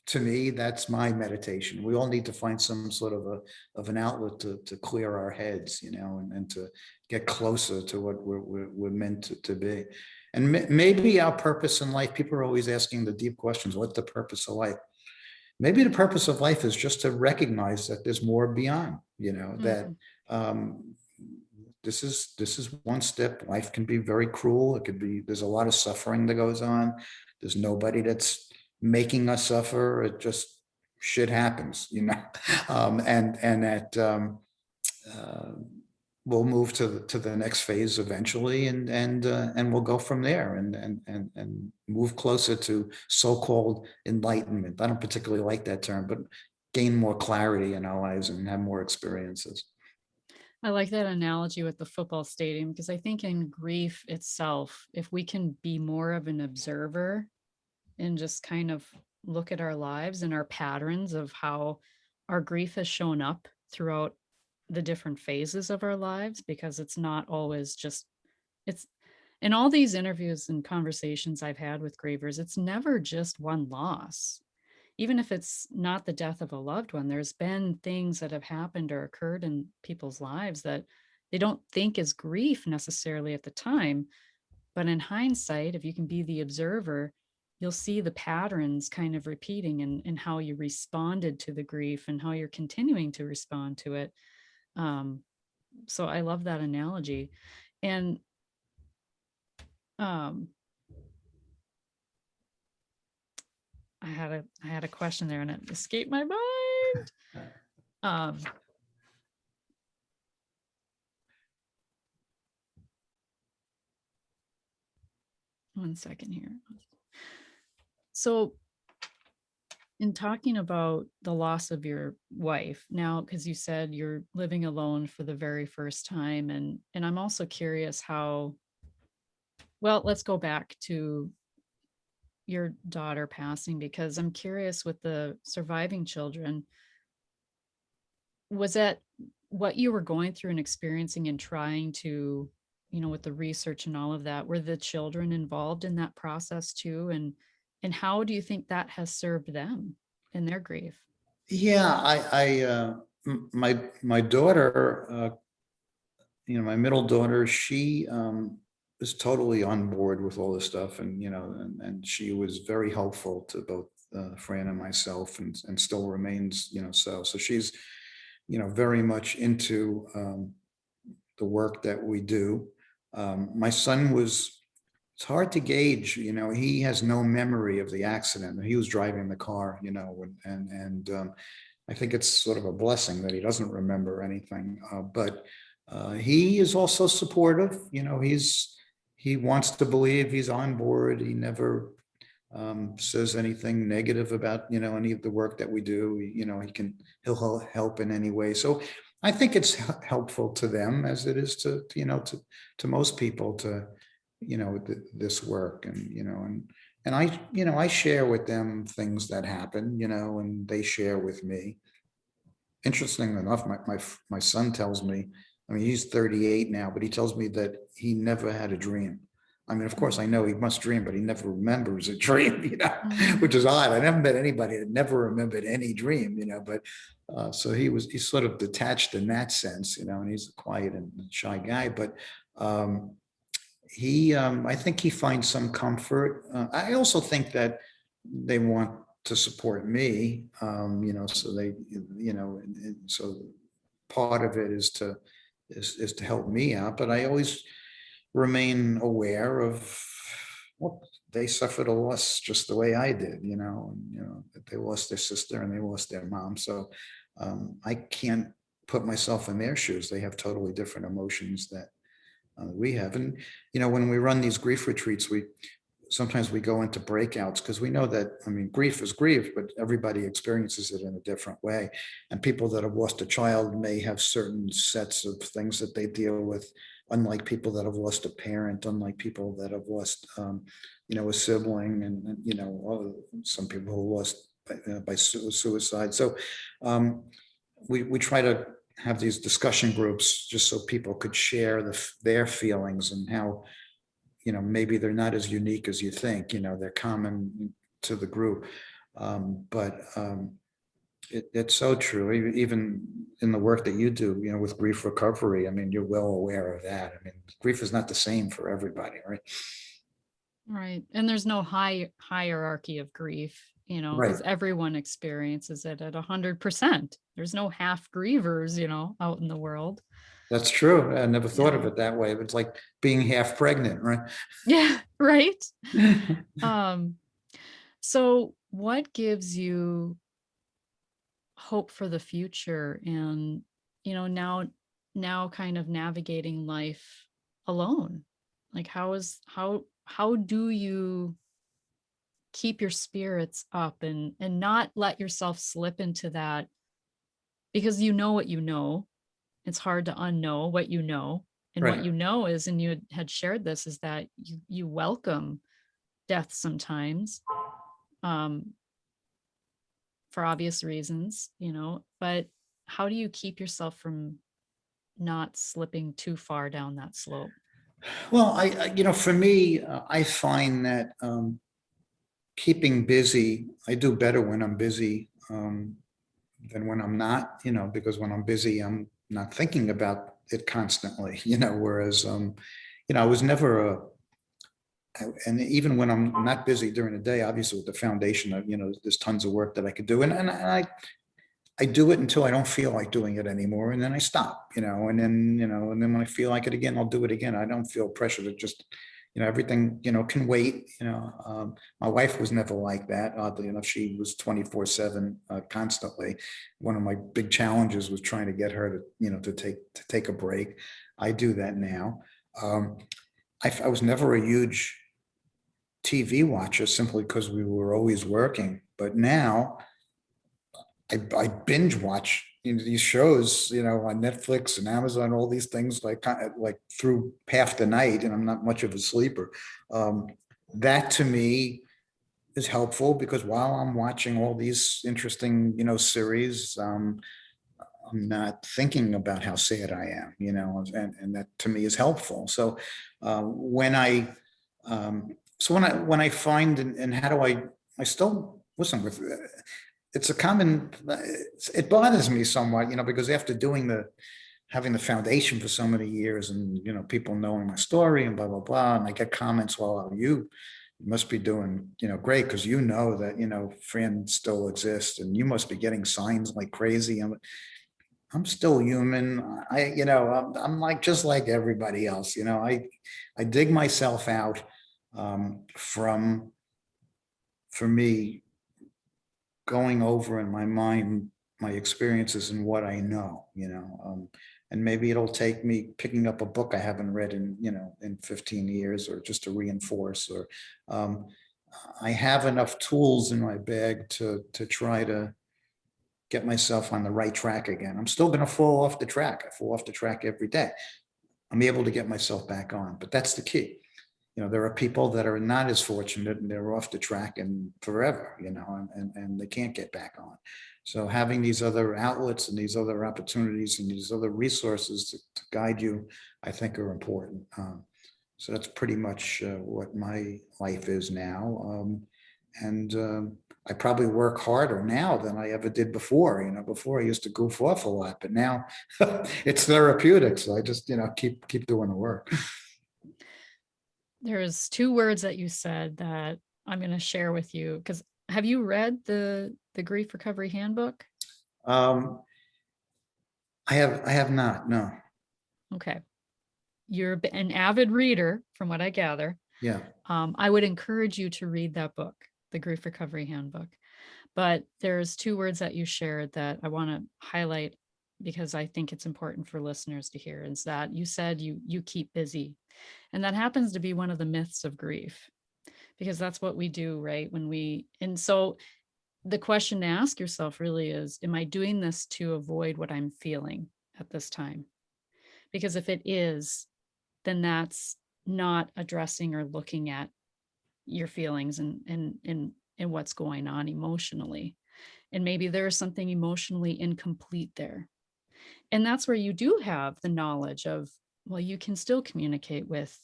to me, that's my meditation. We all need to find some sort of an outlet to clear our heads, and to get closer to what we're meant to be. And maybe our purpose in life, people are always asking the deep questions, what's the purpose of life? Maybe the purpose of life is just to recognize that there's more beyond, that this is one step. Life can be very cruel. There's a lot of suffering that goes on. There's nobody that's making us suffer. It just shit happens, and that we'll move to the next phase eventually, and we'll go from there and move closer to so-called enlightenment. I don't particularly like that term, but gain more clarity in our lives and have more experiences. I like that analogy with the football stadium because I think in grief itself, if we can be more of an observer and just kind of look at our lives and our patterns of how our grief has shown up throughout the different phases of our lives, because it's not always just, it's in all these interviews and conversations I've had with grievers, it's never just one loss. Even if it's not the death of a loved one, there's been things that have happened or occurred in people's lives that they don't think is grief necessarily at the time. But in hindsight, if you can be the observer, you'll see the patterns kind of repeating in how you responded to the grief and how you're continuing to respond to it. So I love that analogy. And um, I had a question there and it escaped my mind. Um, one second here. So in talking about the loss of your wife now, because you said you're living alone for the very first time, and I'm also curious how, well, let's go back to your daughter passing, because I'm curious with the surviving children, was that what you were going through and experiencing and trying to, with the research and all of that, were the children involved in that process too? And how do you think that has served them in their grief? Yeah, my daughter, my middle daughter, she is totally on board with all this stuff, and and she was very helpful to both Fran and myself, and still remains, so she's, very much into the work that we do. My son was. It's hard to gauge, he has no memory of the accident. He was driving the car, and I think it's sort of a blessing that he doesn't remember anything. But he is also supportive. He wants to believe, he's on board. He never says anything negative about any of the work that we do. He'll help in any way. So I think it's helpful to them as it is to most people to this work, and I share with them things that happen, and they share with me. Interesting enough, my son tells me, I mean, he's 38 now, but he tells me that he never had a dream. I mean, of course, I know he must dream, but he never remembers a dream, which is odd. I never met anybody that never remembered any dream, but so he's sort of detached in that sense, and he's a quiet and shy guy, but I think he finds some comfort. I also think that they want to support me, so so part of it is to help me out, but I always remain aware of, well, they suffered a loss just the way I did, that they lost their sister and they lost their mom. So I can't put myself in their shoes. They have totally different emotions that we have. And, when we run these grief retreats, sometimes we go into breakouts because we know that, I mean, grief is grief, but everybody experiences it in a different way. And people that have lost a child may have certain sets of things that they deal with, unlike people that have lost a parent, unlike people that have lost, a sibling, and some people who lost by suicide. So we try to have these discussion groups just so people could share their feelings and how, maybe they're not as unique as you think, they're common to the group. But it's so true. Even in the work that you do, with grief recovery, I mean, you're well aware of that. I mean, grief is not the same for everybody, right? Right. And there's no hierarchy of grief, Right. because everyone experiences it at 100%. There's no half grievers, out in the world. That's true. I never thought of Yeah. it that way, but it's like being half pregnant, right? Yeah, right. Um, so what gives you hope for the future, and, now kind of navigating life alone? Like how do you keep your spirits up and not let yourself slip into that, because you know what you know. It's hard to unknow what you know. And what Right. you know is, and you had shared this, is that you welcome death sometimes, um, for obvious reasons, but how do you keep yourself from not slipping too far down that slope? Well, for me, I find that keeping busy, I do better when I'm busy than when I'm not, because when I'm busy, I'm not thinking about it constantly, whereas, I was never and even when I'm not busy during the day, obviously with the foundation, there's tons of work that I could do. And I I do it until I don't feel like doing it anymore, and then I stop, and then when I feel like it again, I'll do it again. I don't feel pressure to just, everything, can wait, my wife was never like that. Oddly enough, she was 24/7, constantly. One of my big challenges was trying to get her to, to take a break. I do that now. I was never a huge TV watcher simply because we were always working, but now I binge watch, these shows, on Netflix and Amazon, all these things, like through half the night, and I'm not much of a sleeper. Um, that to me is helpful because while I'm watching all these interesting, series, I'm not thinking about how sad I am, and that to me is helpful. So when I when I find, and how do I still listen with, it's a common, it bothers me somewhat, because after having the foundation for so many years, and, people knowing my story and blah, blah, blah, and I get comments, well, you must be doing, great, because that, Phran still exists, and you must be getting signs like crazy. I'm still human. I'm like, just like everybody else, I dig myself out, from, for me, going over in my mind my experiences and what I know, and maybe it'll take me picking up a book I haven't read in 15 years, or just to reinforce, or um, I have enough tools in my bag to try to get myself on the right track again. I'm still going to fall off the track. I fall off the track every day. I'm able to get myself back on, but that's the key. There are people that are not as fortunate, and they're off the track and forever, and they can't get back on. So having these other outlets and these other opportunities and these other resources to guide you, I think are important. So that's pretty much what my life is now. And I probably work harder now than I ever did before. Before I used to goof off a lot, but now it's therapeutic. So I just, keep doing the work. There's two words that you said that I'm going to share with you, because have you read the Grief Recovery Handbook? Um, I have not, no. Okay. You're an avid reader, from what I gather. Yeah. I would encourage you to read that book, the Grief Recovery Handbook. But there's two words that you shared that I want to highlight, because I think it's important for listeners to hear, is that you said you keep busy. And that happens to be one of the myths of grief, because that's what we do, right? And so the question to ask yourself really is, am I doing this to avoid what I'm feeling at this time? Because if it is, then that's not addressing or looking at your feelings and what's going on emotionally. And maybe there's something emotionally incomplete there. And that's where you do have the knowledge of, well, you can still communicate with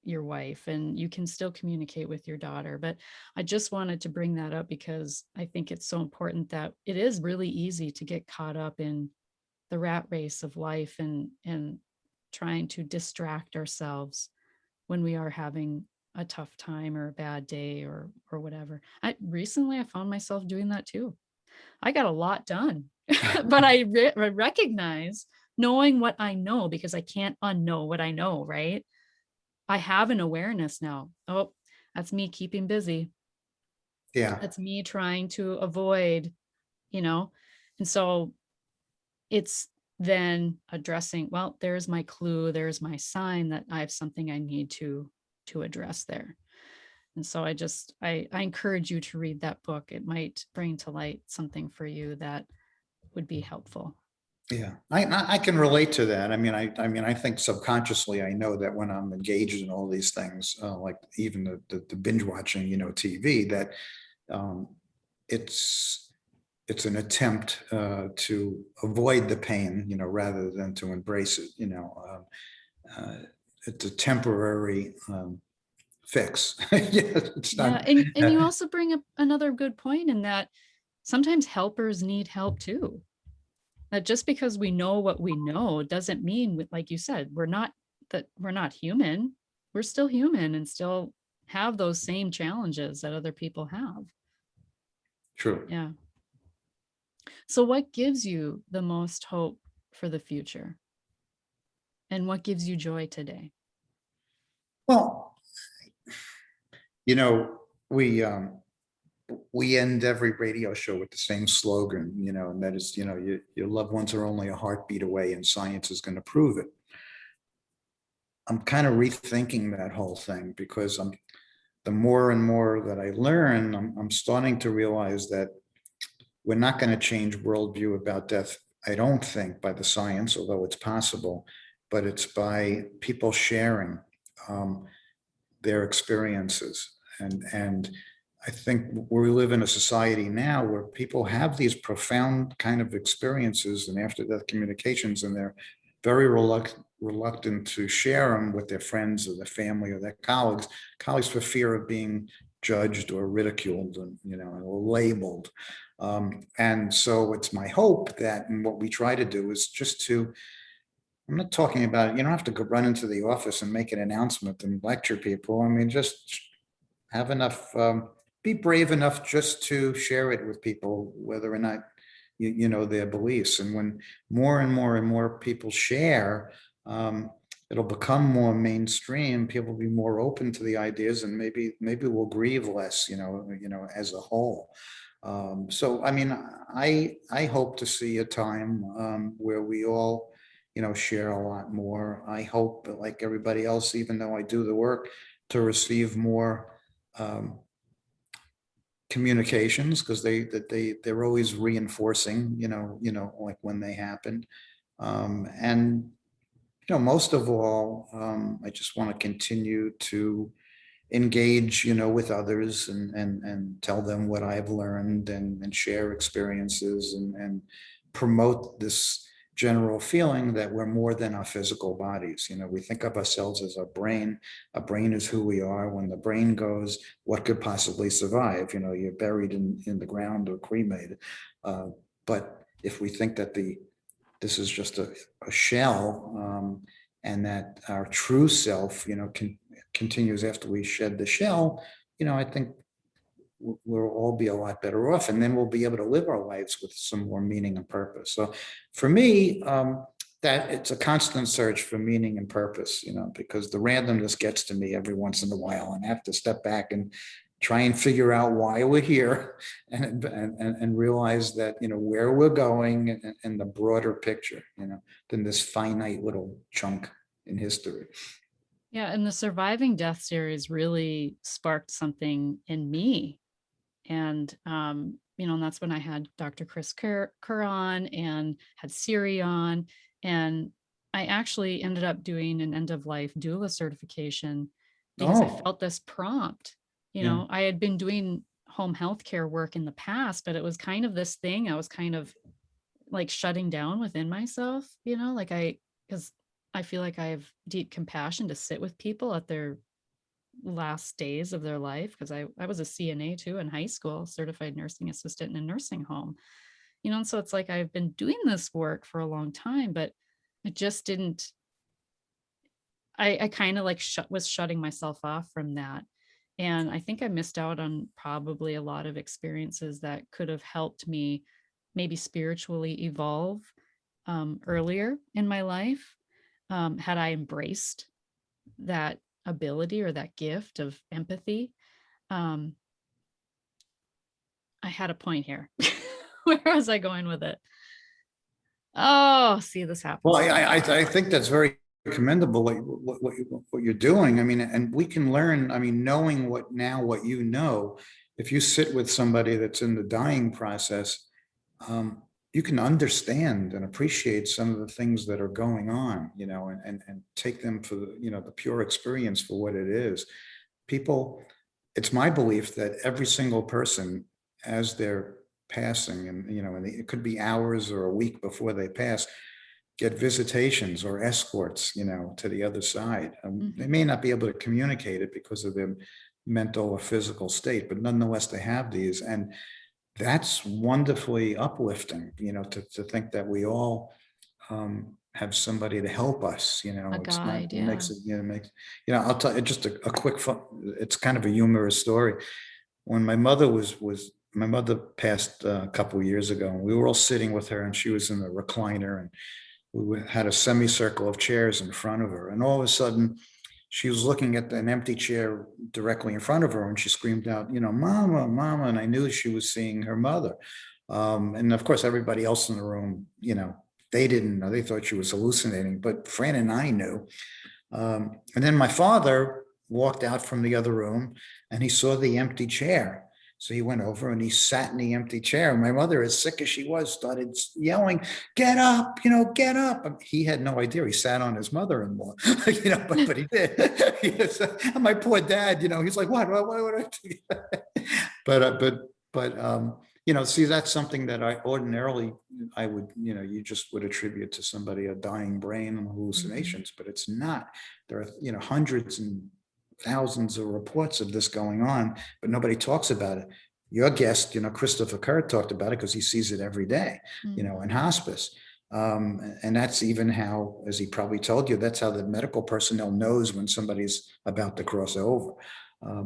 your wife, and you can still communicate with your daughter. But I just wanted to bring that up because I think it's so important, that it is really easy to get caught up in the rat race of life, and trying to distract ourselves when we are having a tough time or a bad day, or whatever. I found myself doing that too. I got a lot done, but I recognize, knowing what I know, because I can't unknow what I know, right? I have an awareness now. Oh, that's me keeping busy. Yeah. That's me trying to avoid, you know? And so it's then addressing, well, there's my clue, there's my sign that I have something I need to address there. And so I encourage you to read that book. It might bring to light something for you that would be helpful. Yeah, I can relate to that. I think subconsciously I know that when I'm engaged in all these things, like even the binge watching, TV, that um, it's it's an attempt to avoid the pain, rather than to embrace it. It's a temporary fix. It's Yeah. not. And you also bring up another good point, in that sometimes helpers need help too. That just because we know what we know doesn't mean, like you said, we're not human. We're still human and still have those same challenges that other people have. True. Yeah. So what gives you the most hope for the future? And what gives you joy today? Well, you know, we end every radio show with the same slogan, and that is, your loved ones are only a heartbeat away, and science is going to prove it. I'm kind of rethinking that whole thing because the more and more that I learn, I'm starting to realize that we're not going to change worldview about death, I don't think, by the science, although it's possible, but it's by people sharing um, their experiences. And I think we live in a society now where people have these profound kind of experiences and after-death communications, and they're very reluctant to share them with their friends or their family or their colleagues for fear of being judged or ridiculed and, or labeled. And so it's my hope that, and what we try to do is just to, I'm not talking about it. You don't have to go run into the office and make an announcement and lecture people. I mean, just have enough, be brave enough just to share it with people, whether or not you know their beliefs. And when more and more and more people share, it'll become more mainstream. People will be more open to the ideas, and maybe we'll grieve less, as a whole. So, I mean, I hope to see a time where we all, share a lot more. I hope, like everybody else, even though I do the work, to receive more um, communications, because they're always reinforcing, like when they happen. And most of all, I just want to continue to engage, with others, and tell them what I've learned, and share experiences, and promote this general feeling that we're more than our physical bodies. We think of ourselves as a brain. A brain is who we are. When the brain goes, what could possibly survive? You're buried in the ground or cremated. But if we think that this is just a shell, and that our true self, continues after we shed the shell, I think we'll all be a lot better off, and then we'll be able to live our lives with some more meaning and purpose. So for me, that it's a constant search for meaning and purpose, because the randomness gets to me every once in a while, and I have to step back and try and figure out why we're here, and realize that, where we're going, and the broader picture, than this finite little chunk in history. Yeah, and the Surviving Death series really sparked something in me. And and that's when I had Dr. Chris Kerr on, and had Siri on. And I actually ended up doing an end of life doula certification because I Oh, felt this prompt. yeah. I had been doing home healthcare work in the past, but it was kind of this thing I was kind of like shutting down within myself, like because I feel like I have deep compassion to sit with people at their last days of their life, because I was a CNA too in high school, certified nursing assistant in a nursing home. And so it's like I've been doing this work for a long time, but it just didn't, I kind of like was shutting myself off from that. And I think I missed out on probably a lot of experiences that could have helped me maybe spiritually evolve earlier in my life, had I embraced that ability or that gift of empathy. Um, I had a point here. Where was I going with it? Oh, see, this Well, happens to me. I think that's very commendable what you're doing. I mean, and we can learn. I mean, knowing what you know, if you sit with somebody that's in the dying process, you can understand and appreciate some of the things that are going on, and take them for the pure experience for what it is. People, it's my belief that every single person, as they're passing, and and it could be hours or a week before they pass, get visitations or escorts, to the other side. They Mhm. may not be able to communicate it because of their mental or physical state, but nonetheless, they have these. And that's wonderfully uplifting, to think that we all have somebody to help us. A It's not, guide, it yeah. makes it, makes, I'll tell you just a quick, it's kind of a humorous story. When my mother was my mother passed a couple of years ago, and we were all sitting with her, and she was in the recliner, and we had a semicircle of chairs in front of her, and all of a sudden she was looking at an empty chair directly in front of her, and she screamed out, "Mama, mama," and I knew she was seeing her mother. And of course, everybody else in the room, they didn't know. They thought she was hallucinating, but Fran and I knew. And then my father walked out from the other room, and he saw the empty chair. So he went over and he sat in the empty chair. My mother, as sick as she was, started yelling, "Get up, get up." He had no idea. He sat on his mother-in-law, but he did. And my poor dad, he's like, what I do? See, that's something that I ordinarily, you just would attribute to somebody, a dying brain and hallucinations, but it's not. There are, hundreds and thousands of reports of this going on, but nobody talks about it. Your guest, Christopher Kerr, talked about it because he sees it every day, in hospice. And that's even how, as he probably told you, that's how the medical personnel knows when somebody's about to cross over. I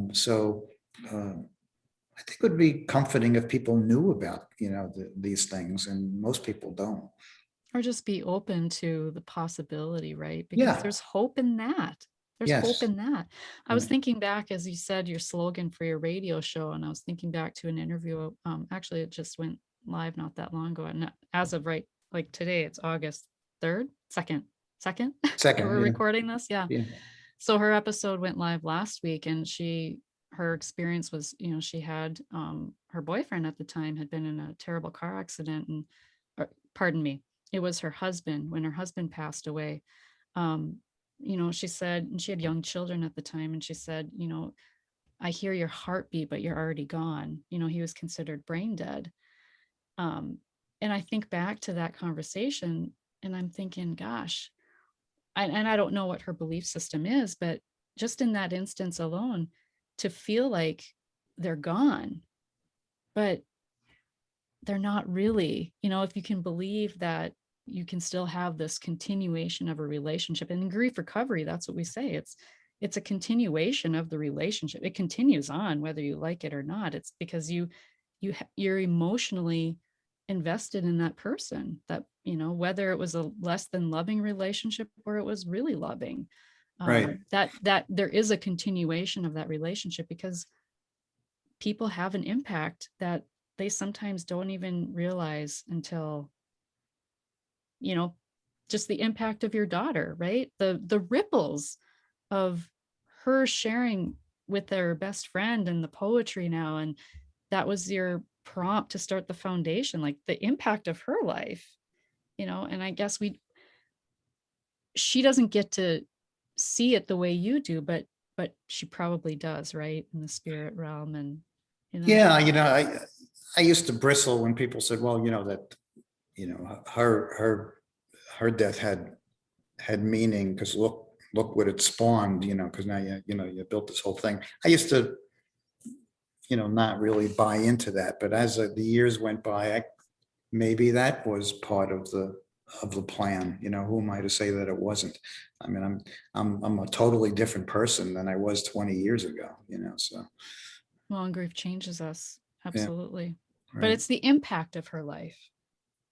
think it would be comforting if people knew about, these things, and most people don't. Or just be open to the possibility, right? Because Yeah. there's hope in that. There's hope Yes. in that. I was Right. thinking back, as you said, your slogan for your radio show, and I was thinking back to an interview. Actually, it just went live not that long ago. And as of right, like today, it's August 3rd, 2nd, that we're Second, recording this. Yeah. yeah. So her episode went live last week, and her experience was, she had her boyfriend at the time had been in a terrible car accident, and pardon me, it was her husband. When her husband passed away, she said, and she had young children at the time, and she said, "I hear your heartbeat, but you're already gone." He was considered brain dead. And I think back to that conversation, and I'm thinking, gosh, and I don't know what her belief system is, but just in that instance alone, to feel like they're gone, but they're not really, if you can believe that you can still have this continuation of a relationship. And in grief recovery, that's what we say. It's a continuation of the relationship. It continues on whether you like it or not. It's because you're emotionally invested in that person, that, whether it was a less than loving relationship or it was really loving, Right. that there is a continuation of that relationship, because people have an impact that they sometimes don't even realize until, just the impact of your daughter, right? The ripples of her sharing with their best friend and the poetry now. And that was your prompt to start the foundation, like the impact of her life, and I guess she doesn't get to see it the way you do, but she probably does, right? In the spirit realm. And Yeah, I used to bristle when people said, well, that, her death had meaning because look what it spawned, because now you built this whole thing. I used to, not really buy into that, but as the years went by, maybe that was part of the plan. Who am I to say that it wasn't? I mean, I'm a totally different person than I was 20 years ago, so. well, and grief changes us, Yeah. absolutely. But Right. it's the impact of her life,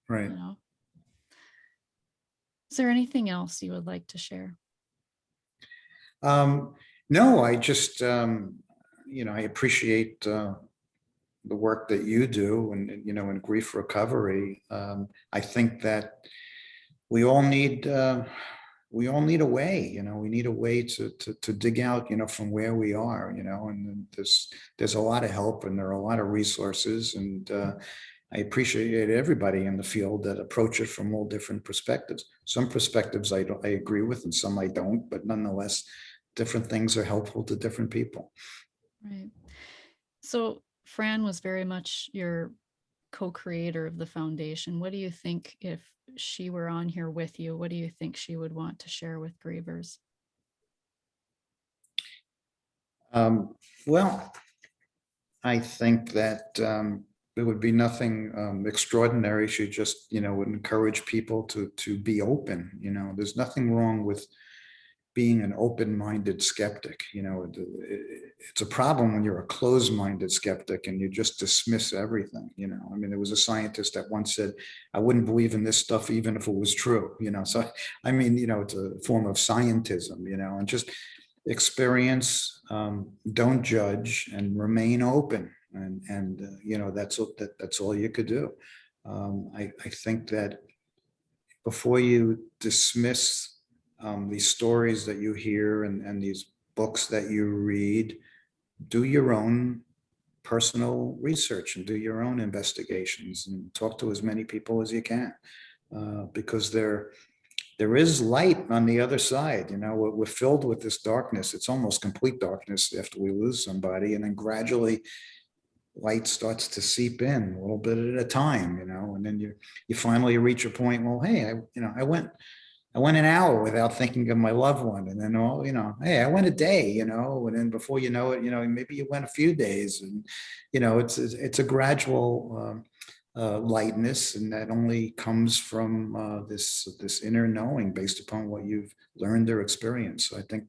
Right. Is there anything else you would like to share? No, I just, I appreciate the work that you do, and, in grief recovery. I think that we all need, we all need a way, we need a way to dig out, from where we are, and there's a lot of help, and there are a lot of resources, and I appreciate everybody in the field that approach it from all different perspectives. Some perspectives I agree with, and some I don't, but nonetheless, different things are helpful to different people. Right. So Phran was very much your co-creator of the foundation. What do you think, if she were on here with you, what do you think she would want to share with grievers? Well, I think that there would be nothing extraordinary. She just, would encourage people to be open. There's nothing wrong with being an open-minded skeptic. It's a problem when you're a closed-minded skeptic and you just dismiss everything. I mean, there was a scientist that once said, I wouldn't believe in this stuff even if it was true. So I mean, it's a form of scientism, and just experience, don't judge, and remain open. And that's all you could do. I think that before you dismiss these stories that you hear and these books that you read, do your own personal research and do your own investigations and talk to as many people as you can, because there is light on the other side. We're filled with this darkness. It's almost complete darkness after we lose somebody, and then gradually light starts to seep in a little bit at a time, and then you finally reach a point. Well, hey, I went an hour without thinking of my loved one, and then hey, I went a day, and then before you know it, maybe you went a few days, and it's a gradual lightness, and that only comes from this inner knowing based upon what you've learned or experienced. So I think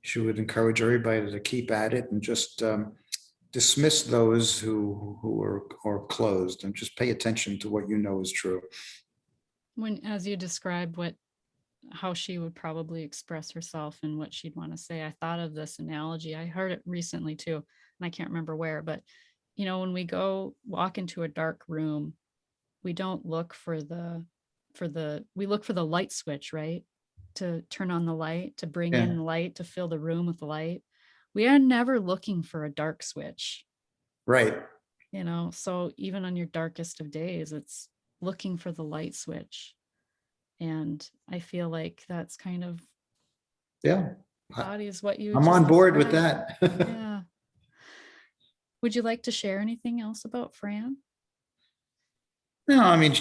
she would encourage everybody to keep at it and just dismiss those who are closed, and just pay attention to what is true. As you described how she would probably express herself and what she'd want to say, I thought of this analogy. I heard it recently too, and I can't remember where, but when we go walk into a dark room, we don't look we look for the light switch, right? To turn on the light, to bring in light, to fill the room with light. We are never looking for a dark switch. Right. So even on your darkest of days, it's looking for the light switch. And I feel like that's kind of embodies what you I'm on board with that. Yeah. Would you like to share anything else about Phran? No, I mean,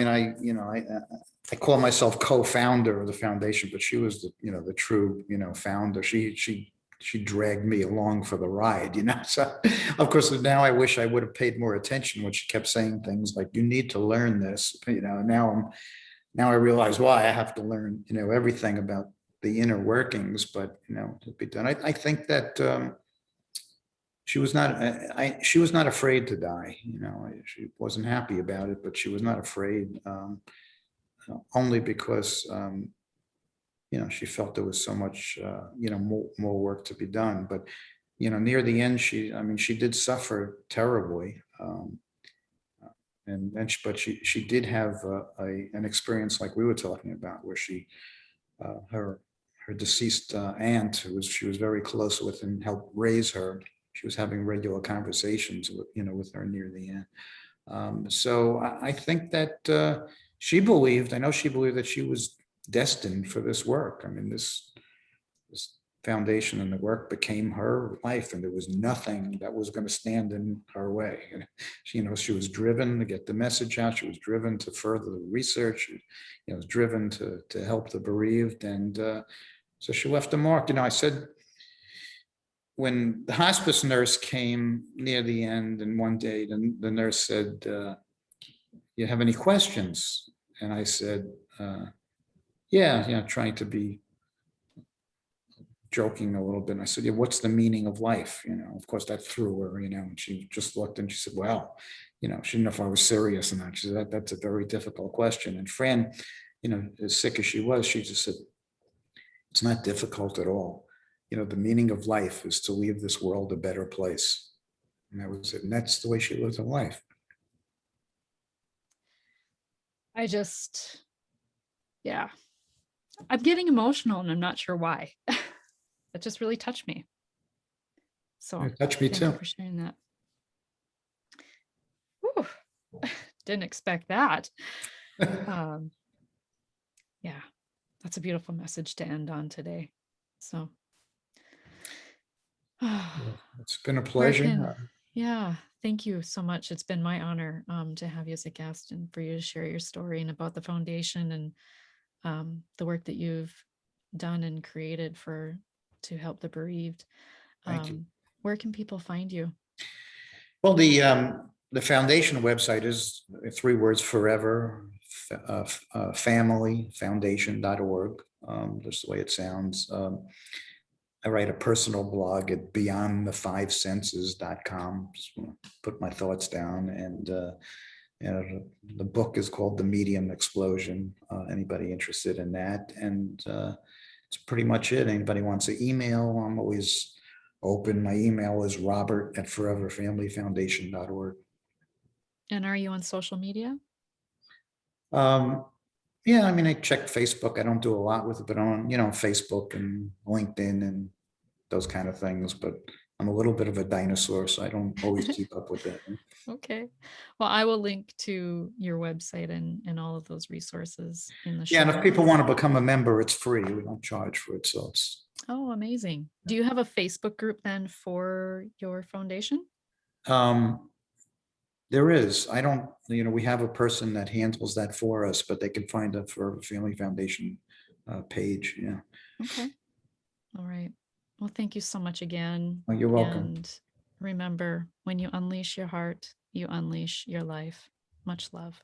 I call myself co-founder of the foundation, but she was the true, founder. She dragged me along for the ride, So of course, now I wish I would have paid more attention when she kept saying things like, you need to learn this, now I realize why I have to learn, everything about the inner workings, but, to be done. I think that she was not afraid to die. She wasn't happy about it, but she was not afraid, only because, she felt there was so much, more work to be done. But, near the end, she did suffer terribly. But she did have an experience like we were talking about, where her deceased aunt, she was very close with and helped raise her. She was having regular conversations with her near the end. So I think that I know she believed that she was destined for this work. I mean, this foundation and the work became her life, and there was nothing that was going to stand in her way. And she was driven to get the message out. She was driven to further the research. She was driven to help the bereaved, and so she left a mark. I said, when the hospice nurse came near the end, and one day the nurse said, you have any questions? And I said, yeah, trying to be joking a little bit. And I said, yeah, what's the meaning of life? Of course that threw her, and she just looked and she said, well, she didn't know if I was serious or not. She said, that's a very difficult question. And Phran, as sick as she was, she just said, it's not difficult at all. The meaning of life is to leave this world a better place. And that was it. And that's the way she lived her life. I'm getting emotional, and I'm not sure why. That just really touched me. So it touched me too. Thank you for sharing that. Whew. Didn't expect that. Yeah, that's a beautiful message to end on today. So it's been a pleasure. Thank you so much. It's been my honor to have you as a guest, and for you to share your story and about the foundation and the work that you've done and created to help the bereaved. Thank you. Where can people find you? Well, the foundation website is 3 words: forever family foundation.org. just the way it sounds. I write a personal blog at beyondthefivesenses.com. Just wanna put my thoughts down. And the book is called The Medium Explosion. Anybody interested in that? And it's pretty much it. Anybody wants to email, I'm always open. My email is robert@foreverfamilyfoundation.org. And are you on social media? Yeah, I mean, I check Facebook. I don't do a lot with it, but I'm on, Facebook and LinkedIn and those kind of things. But I'm a little bit of a dinosaur, so I don't always keep up with it. Okay. Well, I will link to your website and all of those resources in the Yeah, show and if people notes. want to become a member, it's free. We don't charge for it, so it's. Oh, amazing. Do you have a Facebook group then for your foundation? Um, there is. I don't. We have a person that handles that for us, but they can find a Forever Family Foundation page. Yeah. Okay. All right. Well, thank you so much again. Well, you're welcome. And remember, when you unleash your heart, you unleash your life. Much love.